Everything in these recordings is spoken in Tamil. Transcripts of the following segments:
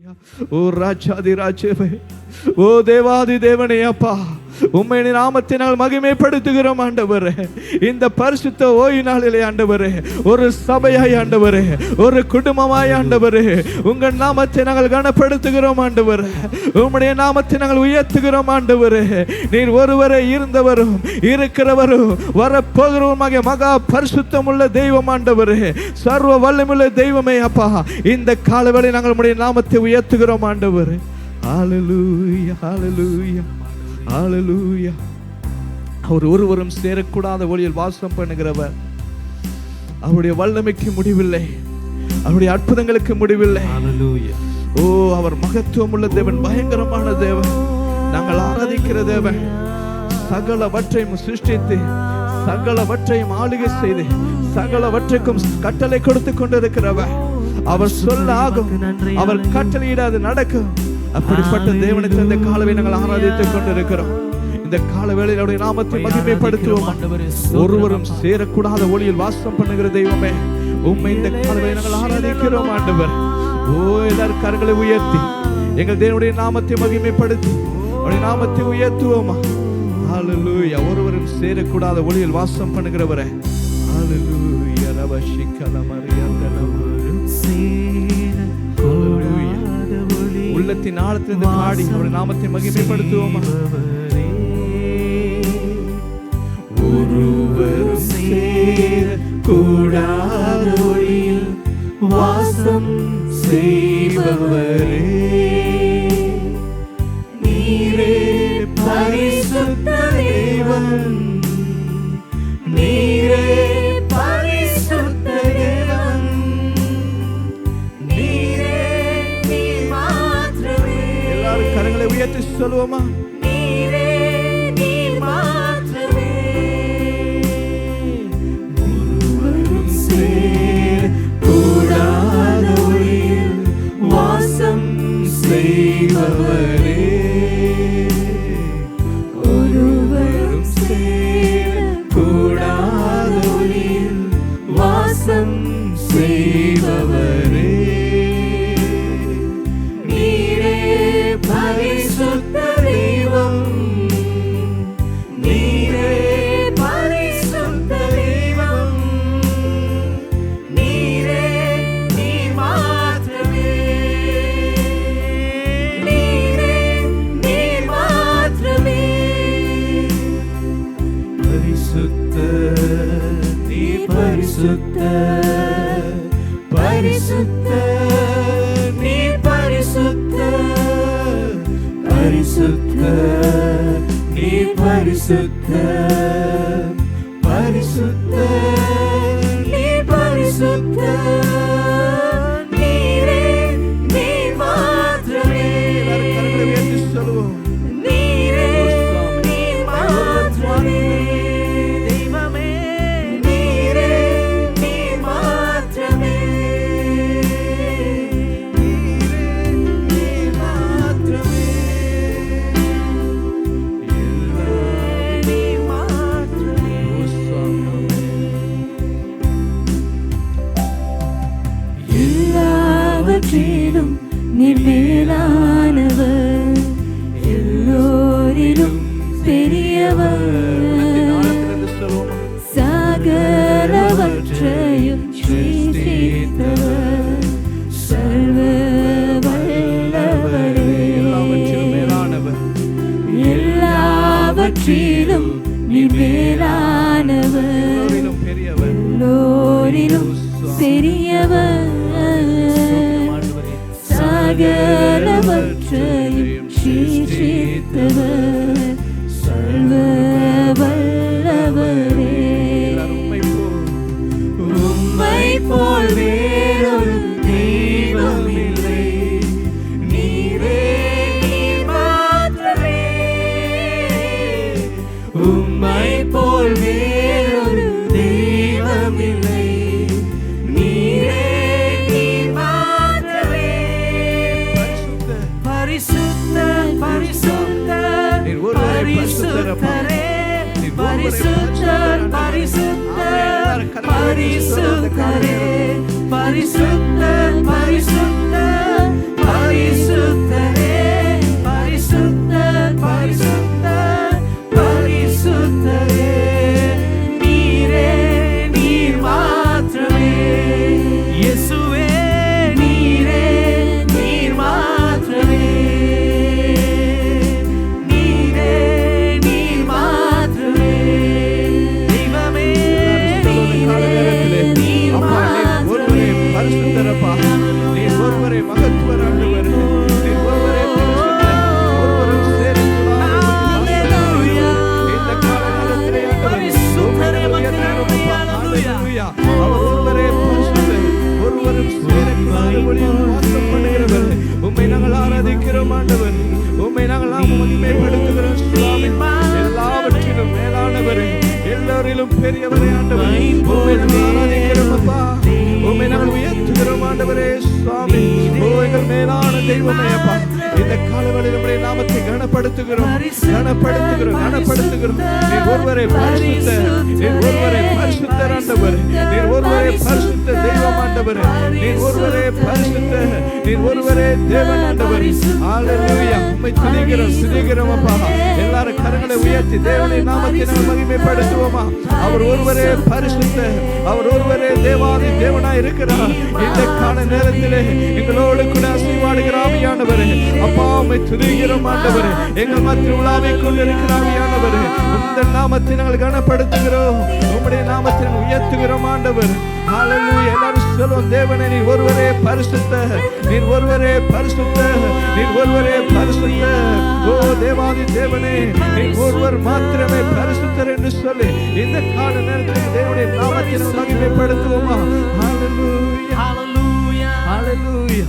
ஓ ராஜாதி ராஜவே, ஓ தேவாதி தேவனே அப்பா, உம்மை நாமத்தை நாங்கள் மகிமைப்படுத்துகிறோம் ஆண்டவரே. இந்த பரிசுத்த ஓய்வு நாளிலே ஆண்டவரே, ஒரு சபையாய் ஆண்டவரே, ஒரு குடும்பமாய் ஆண்டவரே, உங்கள் நாமத்தை நாங்கள் கனப்படுத்துகிறோம் ஆண்டவரே. உம்முடைய நாமத்தை நாங்கள் உயர்த்துகிறோம் ஆண்டவரே. நீர் ஒருவரே இருந்தவரும் இருக்கிறவரும் வரப்போகிறவருமாக மகா பரிசுத்தம் உள்ள தெய்வம் ஆண்டவரே, சர்வ வல்லமையுள்ள தெய்வமே அப்பா, இந்த காலவேளை நாங்கள் உம்முடைய நாமத்தை உயர்த்துகிறோம் ஆண்டவரே. ஹல்லேலூயா, ஹல்லேலூயா, ஹல்லேலூயா. அவர் ஒருவரும் சேரக்கூடாத ஒளியில் வாசம் பண்ணுகிறவர். அவருடைய வல்லமைக்கு முடிவில்லை, அவருடைய அற்புதங்களுக்கு முடிவில்லை. ஹல்லேலூயா. ஓ, அவர் மகத்துவம் உள்ள தேவன், பயங்கரமான தேவன், நாங்கள் ஆராதிக்கிற தேவன். சகலவற்றையும் சிருஷ்டித்து சகலவற்றையும் ஆளுகை செய்து சகலவற்றுக்கும் கட்டளை கொடுத்து கொண்டிருக்கிறவர். அவர் சொல்ல ஆகும், அவர் கட்டளையிட அது நடக்கும். அப்படிப்பட்ட தேவனை இந்த காலவை நாங்கள் ஆராதித்துக் கொண்டிருக்கிறோம். இந்த காலவேளையில் அவருடைய நாமத்தை மகிமைப்படுத்துவோம். ஒருவரும் சேரக்கூடாத ஒளியில் வாசம் பண்ணுகிற தெய்வமே, உம்மை இந்த காலவேளை நாங்கள் ஆராதிக்கிறோம் ஆண்டவர். ஓ, எல்லாரும் கரங்களை உயர்த்தி எங்கள் தேவனுடைய நாமத்தை மகிமைப்படுத்தி அவருடைய நாமத்தை உயர்த்துவோமா. ஹல்லேலூயா. ஒருவரும் சேரக்கூடாத ஒளியில் வாசம் பண்ணுகிறவரே. ஹல்லேலூயா. உள்ளத்தின் ஆழத்திலிருந்து பாடி அவருடைய நாமத்தை மகிமைப்படுத்துவோமா. ஒருவரும் சேரக்கூடாத ஒளியில் வாசம் செய்பவரே, நீரே பரிசுத்த தேவன், நீரே பரிசுத்த தேவன், நீரே நீர் மாத்திரமே. எல்லாரும் கரங்களை உயர்த்தி சொல்லுவோமா. நீரே நீர் மாத்திரமே. ஒருவரும் சேரக்கூடாத ஒளியில் வாசம் செய்பவரே, ஒருவரும் சேரக்கூடாத ஒளியில் வாசம் செய்பவரே, நீரே பரிசுத்த தெய்வம், நீரே பரிசுத்த தெய்வம், நீரே நீர் மாத்திரமே, நீரே நீர் மாத்திரமே. பரிசுத்த, நீ பரிசுத்த, பரிசுத்த, நீ பரிசுத்த, பரிசுத்த, நீ பரிசுத்த, பரிசுத்த, நீ பரிசுத்த, நீரே நீர் மாத்திரமே. கரங்களை உயர்த்தி சொல்லுவோம். நீரே நீர் மாத்திரமே. தெய்வமே, நீரே நீர் மாத்திரமே, நீரே நீர் மாத்திரமே, நீர் மாத்திரமே. எல்லாவற்றிலும் நீர் மேலானவர், எல்லோரிலும் பெரியவர், சகலவற்றையும் சிருஷ்டித்தவர், சர்வ வல்லவரே. எல்லாவற்றிலும் மேலானவர், எல்லாவற்றிலும் நீர் மேலானவர், எல்லோரிலும் பெரியவர், சகலவற்றையும் சிருஷ்டித்தவர், சர்வ வல்லவரே. உம்மை போல் வேறொரு தெய்வம் இல்லை, நீரே நீர் மாத்திரமே. உம்மை போல் வேறொரு தெய்வம் இல்லை, நீரே நீர் மாத்திரமே. பரிசுத்த, பரிசுத்த, பரிசுத்தரே, பரிசுத்தர், பரிசுத்தர், பரிசுத்தரே, பரிசுத்தர், பரிசுத்தர், பரிசுத்தர். தெய்வமே அப்பா, இந்த காலவெளியில் நம்முடைய நாமத்தை கனப்படுத்துகிறோம், கனப்படுத்துகிறோம், கனப்படுத்துகிறோம். நீர் ஒருவரே பரிசுத்தர், நீர் ஒருவரே பரிசுத்தர் ஆண்டவரே, நீர் ஒருவரே பரிசுத்த தெய்வம் ஆண்டவரே, நீர் ஒருவரே பரிசுத்தர், நீர் ஒருவரே தேவன் ஆண்டவரே. ஹalleluya. உம்மை துதிக்கிறோம் அப்பா. எல்லாரும் கரங்களை உயர்த்தி தேவனுடைய நாமத்தை நாம் மகிமைப்படுத்துவோமா? அவர் ஒருவரே பரிசுத்தர், அவர் ஒருவரே தேவாதி தேவனாய் இருக்கிறார். இந்த கால நேரத்திலே எங்களோடு கூட அசைவாடுகிற ஆவியானவரே அப்பா, உம்மை துதிக்கிறோம் ஆண்டவரே. எங்கள் மத்தியில் உலாவிக் கொண்டிருக்கிற ஆவியானவரே, உம்முடைய நாமத்தை நாங்கள் கனப்படுத்துகிறோம், உம்முடைய நாமத்தை உயர்த்துகிறோம் ஆண்டவர். ஹalleluya. எல்லாரும் சொல்லுவோம், தேவனே நீர் ஒருவரே பரிசுத்தர், நீர் ஒருவரே பரிசுத்தர், நீர் ஒருவரே பரிசுத்தர். ஓ தேவாதி தேவனே, நீர் ஒருவர் மாத்திரமே பரிசுத்தர் என்று சொல்லி இந்த கால நேரத்தில் தேவனுடைய நாமத்தை மகிமைப்படுத்துவோமா? ஹalleluya, ஹalleluya, ஹalleluya,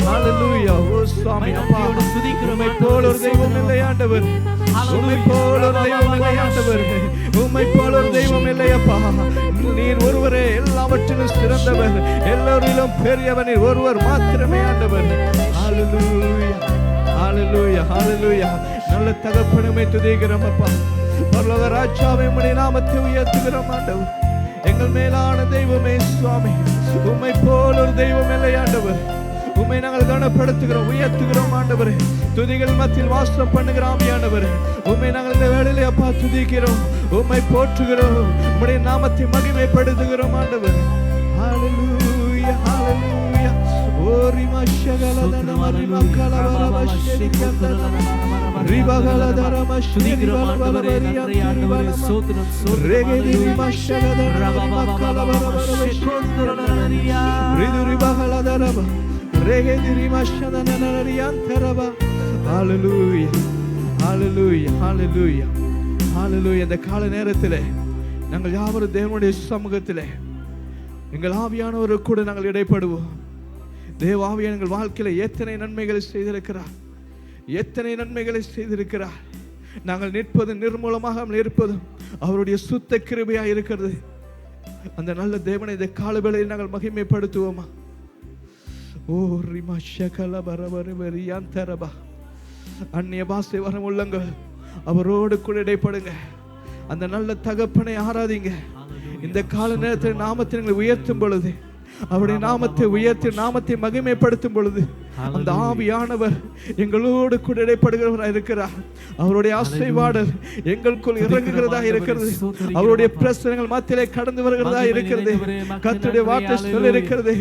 ஹalleluya. ஓ சுவாமி அப்பா, உம்மை போல ஒரு தெய்வம் இல்லை ஆண்டவர், உம்மை போல ஒரு தெய்வம் இல்லை ஆண்டவர், உம்மை போல ஒரு தெய்வம் இல்லை அப்பா. நீர் ஒருவரே எல்லாவற்றிலும் சிறந்தவர், எல்லோரிலும் பெரியவர், நீர் ஒருவர் மாத்திரமே ஆண்டவர். ஹalleluya, ஹalleluya, ஹalleluya. நல்ல தகப்பனே துதிக்கிறோம் அப்பா. பரலோக ராஜாவே உம்முடைய நாமத்தை உயர்த்துகிறோம் ஆண்டவர். எங்கள் மேலான தெய்வமே சுவாமி, உம்மை போல ஒரு தெய்வம் இல்லை ஆண்டவர். உம்மை நாங்கள் கனப்படுத்துகிறோம், உயர்த்துகிறோம் ஆண்டவரே. துதிகள் மத்தியில் வாசம் பண்ணுகிற ஆவியானவரே, உம்மை நாங்கள் இந்த வேளையிலே அப்பா துதிக்கிறோம், உம்மை போற்றுகிறோம், உம்முடைய நாமத்தை மகிமைப்படுத்துகிறோம் ஆண்டவர். ஹalleluya, ஹalleluya. ஓரி மஷகலதன மரிமா கலவரவஷேரிகந்தன ரிபகலதர மஷ்திகிறோம் ஆண்டவரே. நன்றி ஆண்டவரே, ஸ்தோத்திரம் ஸ்தோத்திரம். ரெகதி மஷகலதன மரிமா கலவரவஷேரிகந்தனரியா ரிதுரிபகலதரப ரெகதி மஷதனனரியாந்தரப. ஹalleluya, ஹalleluya, ஹalleluya, ஹalleluya. இந்த கால நேரத்திலே நாங்கள் யாவரும் தேவனுடைய சமூகத்திலே எங்கள் ஆவியானவரோடு கூட நாங்கள் இடைப்படுவோம். தேவ ஆவியானவர் எங்கள் வாழ்க்கையில எத்தனை நன்மைகளை செய்திருக்கிறார், எத்தனை நன்மைகளை செய்திருக்கிறார். நாங்கள் நிற்பது நிர்மூலமாக இருப்பதும் அவருடைய சுத்த கிருபையாக இருக்கிறது. அந்த நல்ல தேவனை இந்த காலவேளையில் நாங்கள் மகிமைப்படுத்துவோமா? ஓ ரிமா ஷகல பரபரபரியாந்தரபா. அந்நிய பாஷை வரம் உள்ளங்கள் அவரோடு கூட இடைப்படுங்க. அந்த நல்ல தகப்பனை ஆராதிங்க. இந்த கால நேரத்தில் நாமத்தை நீங்கள் உயர்த்தும் பொழுது, அவருடைய நாமத்தை உயர்த்தி நாமத்தை மகிமைப்படுத்தும் பொழுது அந்த ஆவியானவர் எங்களோடு கூட இடைப்படுகிறவராக இருக்கிறார். அவருடைய அசைவாடல் எங்களுக்குள் இறங்குகிறதா இருக்கிறது. அவருடைய பிரச்சனைகள் மத்தியிலே கடந்து வருகிறதா இருக்கிறது. கர்த்தருடைய வார்த்தை சொல்ல இருக்கிறது,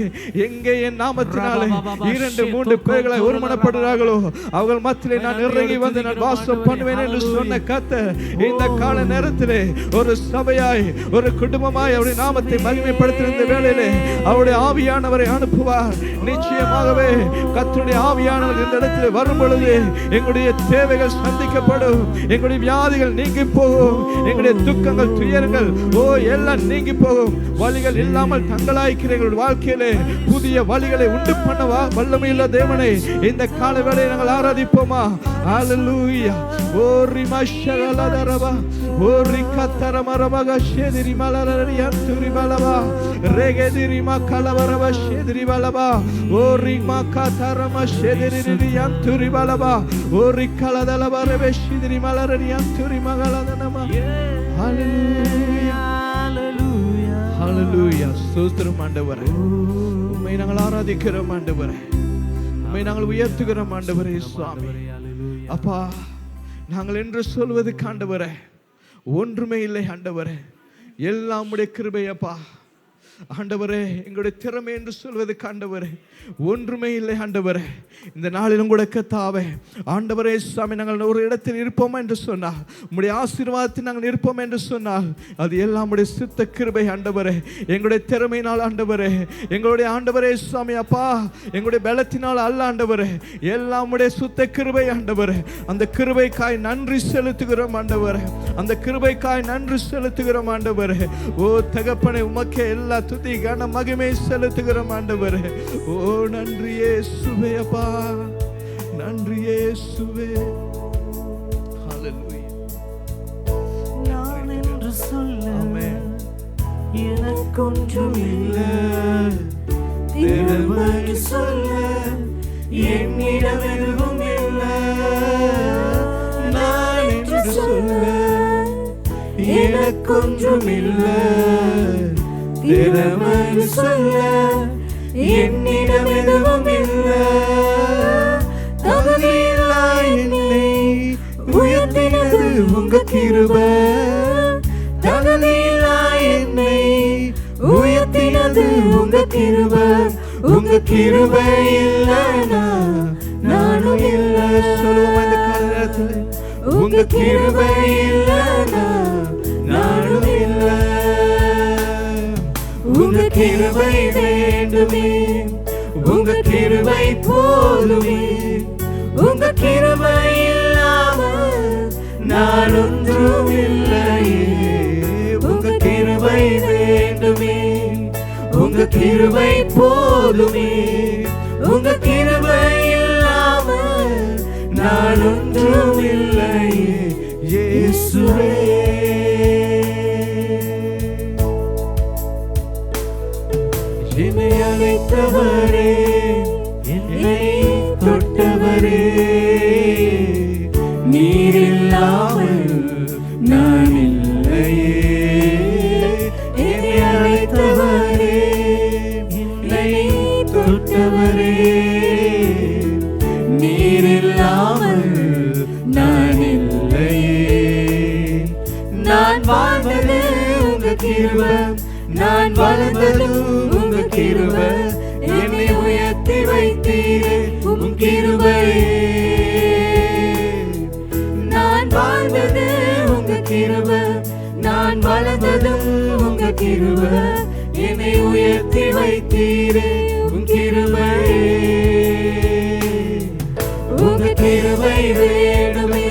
எங்கே என் நாமத்தினாலே 2-3 பேர்களை ஒருமனப்படுகிறார்களோ அவர்கள் மத்தியிலே நான் இறங்கி வந்து நான் வாசம் பண்ணுவேன் என்று சொன்ன கர்த்தர் இந்த கால நேரத்திலே ஒரு சபையாய் ஒரு குடும்பமாய் அவருடைய நாமத்தை மகிமைப்படுத்துகிற வேளையிலே அவருடைய ஆவியானவரை அனுப்புவார். நிச்சயமாகவே கர்த்தருடைய ஆவியானவர் இந்த இடத்தில் வரும் பொழுது எங்களுடைய தேவைகள் சந்திக்கப்படும், எங்களுடைய வியாதிகள் நீங்கி போகும், எங்களுடைய துக்கங்கள் துயரங்கள் எல்லாம் நீங்கி போகும். வழிகள் இல்லாமல் தங்களாய்க்கிற எங்களுடைய வாழ்க்கையிலே புதிய வழிகளை உண்டு பண்ண வல்லமையுள்ள தேவனை இந்த கால வேளையை நாங்கள் ஆராதிப்போமா? ஹalleluya. ஓரி மஷகலதரபா ஓரி கத்தரமரபக ஷேதிரி மலரரியந்துரி பலபா ரெகதிரி மக்கலவரப ஷேதிரி பலபா ஓரி மக்கதரம ஷேதிரி யந்துரி பலபா ஓரி கலதலபரப ஷேதிரி மலரரியந்துரி மகளதனம. ஹalleluya, ஹalleluya, ஹalleluya. ஸ்தோத்திரம் ஆண்டவரே, உம்மை நாங்கள் ஆராதிக்கிறோம் ஆண்டவரே, உம்மை நாங்கள் உயர்த்துகிறோம் ஆண்டவரே. சுவாமி அப்பா, நாங்கள் என்று சொல்வது ஆண்டவரே ஒன்றுமே இல்லை ஆண்டவரே, எல்லாம் உம்முடைய கிருபை அப்பா. ஆண்டவரே, எங்களுடைய திறமை என்று சொல்வது ஆண்டவரே ஒன்றுமே இல்லை ஆண்டவரே. இந்த நாளிலும் கூட கர்த்தாவே ஆண்டவரே சாமி, நாங்கள் ஒரு இடத்தில் இருப்போம் என்று சொன்னால், உம்முடைய ஆசீர்வாதத்தில் நாங்கள் இருப்போம் என்று சொன்னால் அது எல்லாம் உடைய சித்த கிருபை ஆண்டவரே. எங்களுடைய திறமையினால் ஆண்டவரே, எங்களுடைய ஆண்டவரே சாமி அப்பா, எங்களுடைய பலத்தினால் அல்ல ஆண்டவரே, எல்லாம் உடைய சுத்த கிருபை ஆண்டவரே. அந்த கிருபைக்காய் நன்றி செலுத்துகிறோம் ஆண்டவரே, அந்த கிருபைக்காய் நன்றி செலுத்துகிறோம் ஆண்டவரே. ஓ தகப்பனே, உமக்கே எல்லா துதி கன மகிமை செலுத்துகிறோம் ஆண்டவரே. ஓ நன்றி இயேசுவே அப்பா, நன்றி இயேசுவே. ஹalleluya. நான் என்று சொல்ல எனக்கொன்றும் இல்லை, தேவனை சொல்ல என்னிடம் எதுவும் இல்லை நான் என்று சொல்ல எனக்கொன்றும் இல்லை திறமை சொல்ல என்னிடம் எதுவும் இல்லை தகுதியில்லா என்னை உயர்த்தினது உங்க கிருபை தகுதியில்லா என்னை உயர்த்தினது உங்க கிருபை உங்க கிருபை இல்லைனா நானும் இல்லை சொல்லுவோம் இந்த காலத்தில் உங்க கிருபை இல்லைனா நானும் இல்லை உங்க கிருபை வேண்டுமே உங்க கிருபை போதுமே உங்க கிருபை இல்லாமல் நான் ஒன்றும் இல்லையே உங்க கிருபை வேண்டுமே உங்க கிருபை போதுமே உங்க கிருபை இல்லாமல் நான் ஒன்றும் இல்லையே இயேசுவே என்னை அழைத்தவரே என்னை தொட்டவரே நீர் இல்லாமல் நான் இல்லையே என்னை அழைத்தவரே என்னை தொட்டவரே நீர் இல்லாமல் நான் இல்லையே நான் வாழ்வது உங்க கிருபை நான் வளர்ந்ததும் உங்க கிருபை என்னை உயர்த்தி வைத்தீரே உம் கிருபையே நான் வாழ்வது உங்க கிருபை நான் வளர்ந்ததும் உங்க கிருபை என்னை உயர்த்தி வைத்தீரே உம் கிருபையே உங்க கிருபை வேணுமே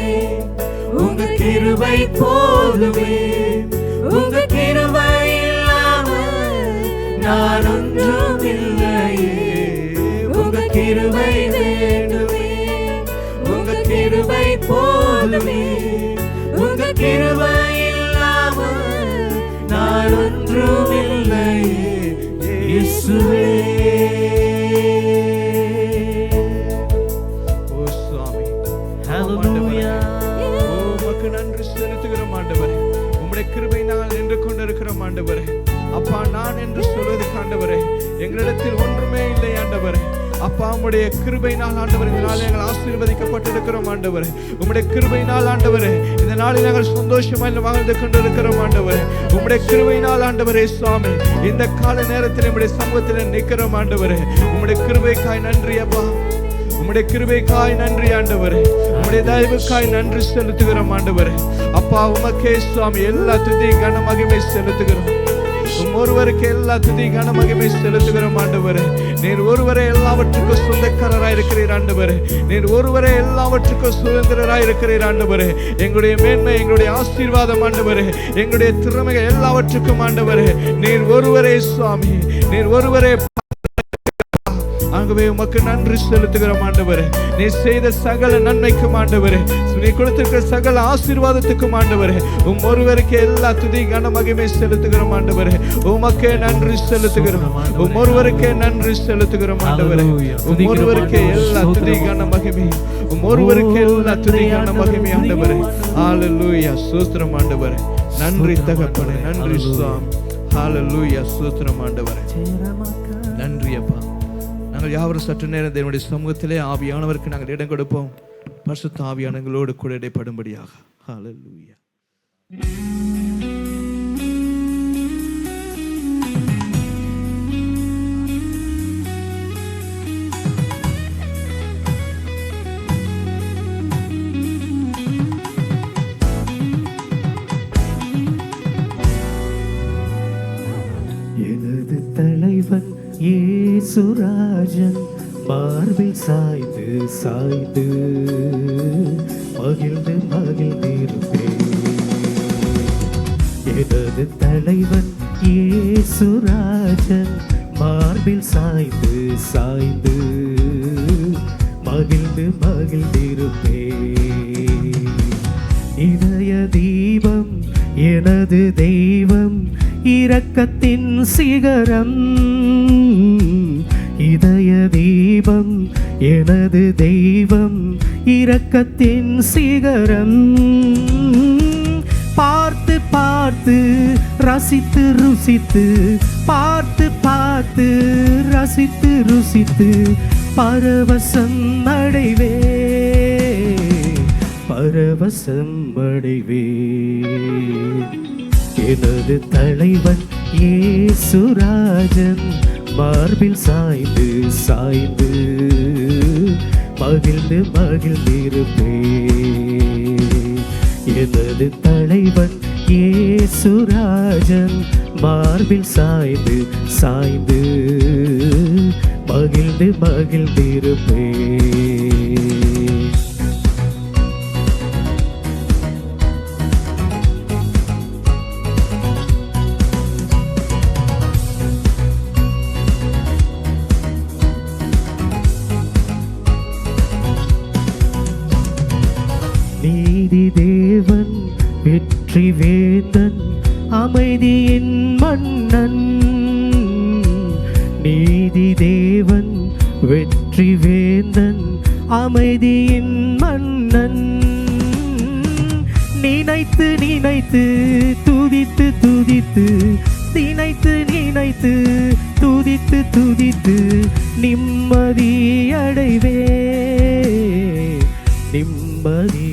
உங்க கிருபை போதுமே உங்க கிருபை நான் ஒன்றும் இல்லையே உங்க கிருபை வேண்டுமே உங்க கிருபை போதுமே உங்க கிருபை இல்லாமல் நான் ஒன்றும் இல்லையே இயேசுவே ஓ சுவாமி ஹalleluya ஓ உமக்கு நன்றி செலுத்துகிறோம் ஆண்டவரே உம்முடைய கிருபையினால் நின்று கொண்டிருக்கிறோம் ஆண்டவரே அப்பா நான் என்று சொல்வதற்கு ஆண்டவரே எங்களிடத்தில் ஒன்றுமே இல்லை ஆண்டவரே அப்பா உம்முடைய கிருபையினால் ஆண்டவரே இந்த நாளில் நாங்கள் ஆசீர்வதிக்கப்பட்டிருக்கிறோம் ஆண்டவரே உம்முடைய கிருபையினால் ஆண்டவரே இந்த நாளில் நாங்கள் சந்தோஷமாக வாழ்ந்து கொண்டிருக்கிறோம் ஆண்டவரே உம்முடைய கிருபையினால் ஆண்டவரே சுவாமி இந்த கால நேரத்தில் உம்முடைய சமூகத்தில் நிற்கிறோம் ஆண்டவரே உம்முடைய கிருபைக்காய் நன்றி அப்பா உம்முடைய கிருபைக்காய் நன்றி ஆண்டவரே உம்முடைய தயவுக்காய் நன்றி செலுத்துகிறோம் ஆண்டவரே அப்பா உமக்கே சுவாமி எல்லா துதி கன மகிமை செலுத்துகிறோம் ஒருவருக்கு எல்லா துதி கன மகிமை செலுத்துகிறோம் ஆண்டவரே நீர் ஒருவரே எல்லாவற்றுக்கும் சொந்தக்காரராய் இருக்கிறீர் ஆண்டவரே நீர் ஒருவரே எல்லாவற்றுக்கும் சுதந்திரராய் இருக்கிறீர் ஆண்டவரே எங்களுடைய மேன்மை எங்களுடைய ஆசீர்வாதம் ஆண்டவரே எங்களுடைய திறமைகள் எல்லாவற்றுக்கும் ஆண்டவரே நீர் ஒருவரே சுவாமி நீர் ஒருவரே ஆகவே உமக்கு நன்றி செலுத்துகிறோம் ஆண்டவரே நீ செய்த சகல நன்மைக்கும் ஆண்டவரே நீ கொடுத்திருக்கிற சகல ஆசீர்வாதத்துக்கும் ஆண்டவரே ஒருவருக்கு எல்லா துதி கன மகிமை செலுத்துகிறோம் ஆண்டவரே உமக்கே நன்றி செலுத்துகிறோம் ஒருவருக்கே நன்றி செலுத்துகிறோம் ஆண்டவரே ஒருவருக்கே எல்லா துதி கன மகிமை ஒருவருக்கே எல்லா துதி கன மகிமை ஆண்டவரே ஹalleluya ஸ்தோத்திரம் ஆண்டவரே நன்றி தகப்பனே நன்றி சுவாமி ஹalleluya ஸ்தோத்திரம் ஆண்டவரே நன்றி அப்பா நாங்கள் யாவரும் சற்று நேரம் தேவனுடைய சமூகத்திலே ஆவியானவருக்கு நாங்கள் இடம் கொடுப்போம் பரிசுத்த ஆவியானவர்களோடு கூட இடைப்படும்படியாக ஹalleluya எனது தலைவன் இயேசுராஜன் மார்பில் சாய்ந்து சாய்ந்து மகிழ்ந்து மகிழ்ந்திருப்பேன். எனது தலைவன் இயேசுராஜன் மார்பில் சாய்ந்து சாய்ந்து மகிழ்ந்து மகிழ்ந்திருப்பேன். இதய தீபம் எனது தெய்வம் இரக்கத்தின் சிகரம் இதய தீபம் எனது தெய்வம் இரக்கத்தின் சிகரம் பார்த்து பார்த்து ரசித்து ருசித்து பார்த்து பார்த்து ரசித்து ருசித்து பரவசம் அடைவே பரவசம் அடைவே எனது தலைவன் இயேசுராஜன் மார்பில் சாய்ந்து சாய்ந்து மகிழ்ந்து மகிழ்ந்திருப்பே எனது தலைவன் இயேசுராஜன் மார்பில் சாய்ந்து சாய்ந்து மகிழ்ந்து மகிழ்ந்திருப்பே நீதி தேவன் வெற்றி வேந்தன் அமைதியின் மன்னன் நீதி தேவன் வெற்றி வேந்தன் அமைதியின் மன்னன் நினைத்து நினைத்து துதித்து துதித்து நினைத்து நினைத்து துதித்து துதித்து நிம்மதி அடைவே நிம்மதி